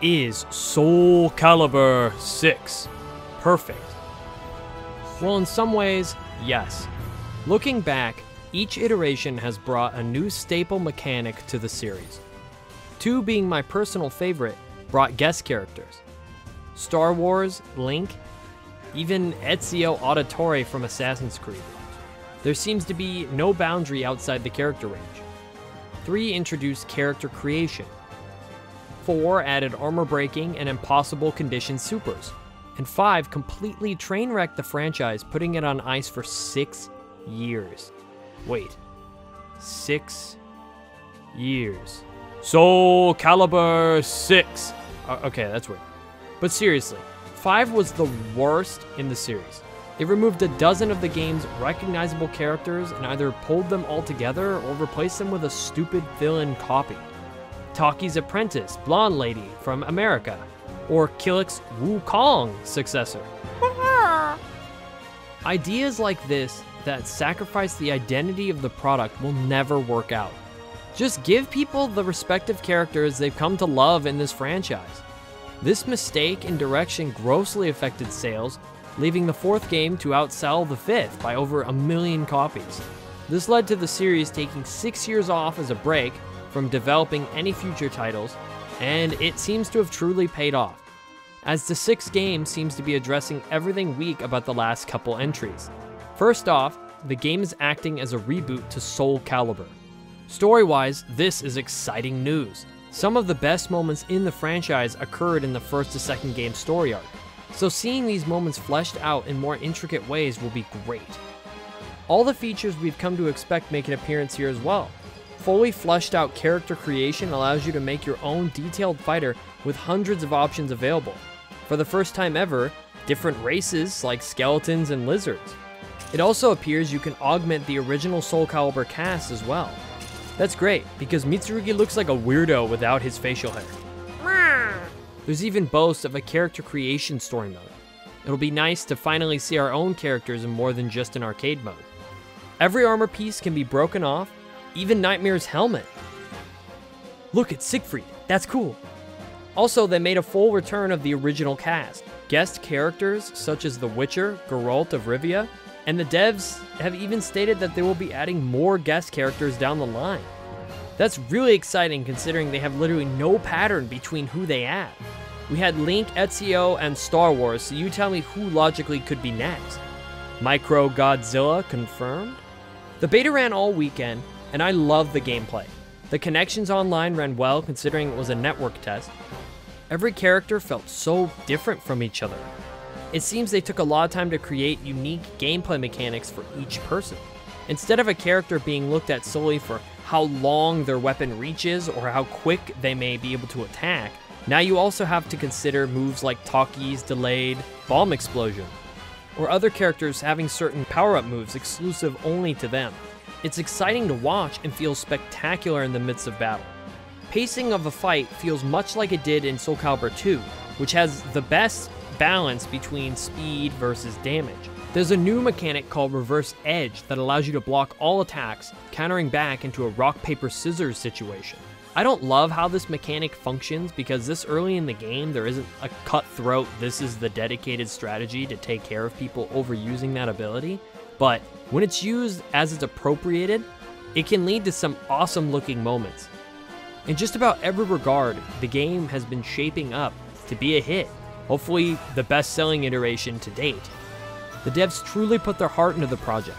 is Soul Calibur 6 perfect? Well, in some ways, yes. Looking back, each iteration has brought a new staple mechanic to the series. 2 being my personal favorite, brought guest characters. Star Wars, Link, even Ezio Auditore from Assassin's Creed. There seems to be no boundary outside the character range. 3 introduced character creation. 4 added armor breaking and impossible condition supers. And 5 completely train wrecked the franchise, putting it on ice for 6 years. Wait, 6 years. Soul Calibur 6. Okay, that's weird. But seriously, 5 was the worst in the series. It removed a dozen of the game's recognizable characters and either pulled them all together or replaced them with a stupid fill-in copy. Taki's apprentice, blonde lady from America, or Killick's Wukong successor. Ideas like this that sacrifice the identity of the product will never work out. Just give people the respective characters they've come to love in this franchise. This mistake in direction grossly affected sales, leaving the 4th game to outsell the 5th by over 1 million copies. This led to the series taking 6 years off as a break from developing any future titles, and it seems to have truly paid off, as the 6th game seems to be addressing everything weak about the last couple entries. First off, the game is acting as a reboot to Soul Calibur. Story-wise, this is exciting news. Some of the best moments in the franchise occurred in the 1st to 2nd game story arc, so seeing these moments fleshed out in more intricate ways will be great. All the features we've come to expect make an appearance here as well. Fully fleshed out character creation allows you to make your own detailed fighter with hundreds of options available. For the first time ever, different races like skeletons and lizards. It also appears you can augment the original Soul Calibur cast as well. That's great, because Mitsurugi looks like a weirdo without his facial hair. There's even boasts of a character creation story mode. It'll be nice to finally see our own characters in more than just an arcade mode. Every armor piece can be broken off, even Nightmare's helmet. Look, it's Siegfried, that's cool. Also, they made a full return of the original cast. Guest characters such as the Witcher, Geralt of Rivia, and the devs have even stated that they will be adding more guest characters down the line. That's really exciting considering they have literally no pattern between who they add. We had Link, Ezio, and Star Wars, so you tell me who logically could be next. Micro Godzilla confirmed? The beta ran all weekend, and I love the gameplay. The connections online ran well considering it was a network test. Every character felt so different from each other. It seems they took a lot of time to create unique gameplay mechanics for each person. Instead of a character being looked at solely for how long their weapon reaches or how quick they may be able to attack, now you also have to consider moves like Taki's delayed bomb explosion, or other characters having certain power-up moves exclusive only to them. It's exciting to watch and feels spectacular in the midst of battle. Pacing of a fight feels much like it did in Soul Calibur 2, which has the best balance between speed versus damage. There's a new mechanic called Reverse Edge that allows you to block all attacks, countering back into a rock, paper, scissors situation. I don't love how this mechanic functions because this early in the game there isn't a cutthroat, this is the dedicated strategy to take care of people overusing that ability, but when it's used as it's appropriated, it can lead to some awesome looking moments. In just about every regard, the game has been shaping up to be a hit, hopefully the best-selling iteration to date. The devs truly put their heart into the project.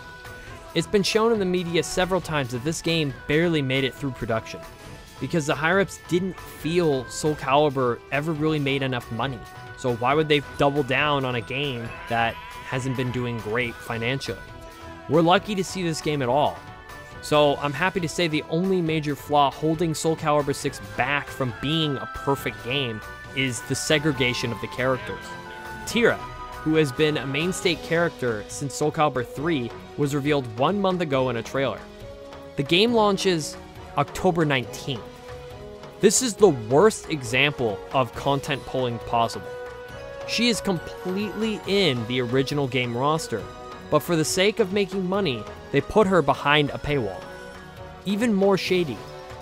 It's been shown in the media several times that this game barely made it through production, because the higher-ups didn't feel Soul Calibur ever really made enough money. So why would they double down on a game that hasn't been doing great financially? We're lucky to see this game at all. So I'm happy to say the only major flaw holding Soul Calibur 6 back from being a perfect game is the segregation of the characters. Tira, who has been a mainstay character since Soul Calibur 3, was revealed 1 month ago in a trailer. The game launches October 19th. This is the worst example of content pulling possible. She is completely in the original game roster, but for the sake of making money, they put her behind a paywall. Even more shady,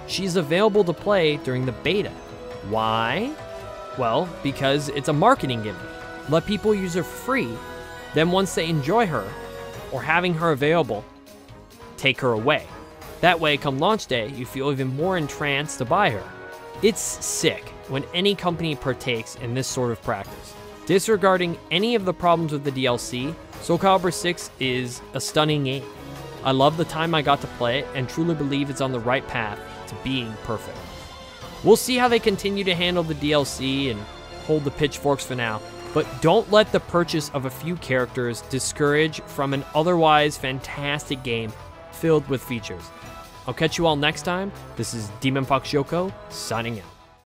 she's available to play during the beta. Why? Well, because it's a marketing gimmick. Let people use her free, then once they enjoy her, or having her available, take her away. That way, come launch day, you feel even more entranced to buy her. It's sick when any company partakes in this sort of practice. Disregarding any of the problems with the DLC, Soul Calibur 6 is a stunning game. I love the time I got to play it and truly believe it's on the right path to being perfect. We'll see how they continue to handle the DLC and hold the pitchforks for now, but don't let the purchase of a few characters discourage from an otherwise fantastic game filled with features. I'll catch you all next time. This is Demon Fox Yoko, signing out.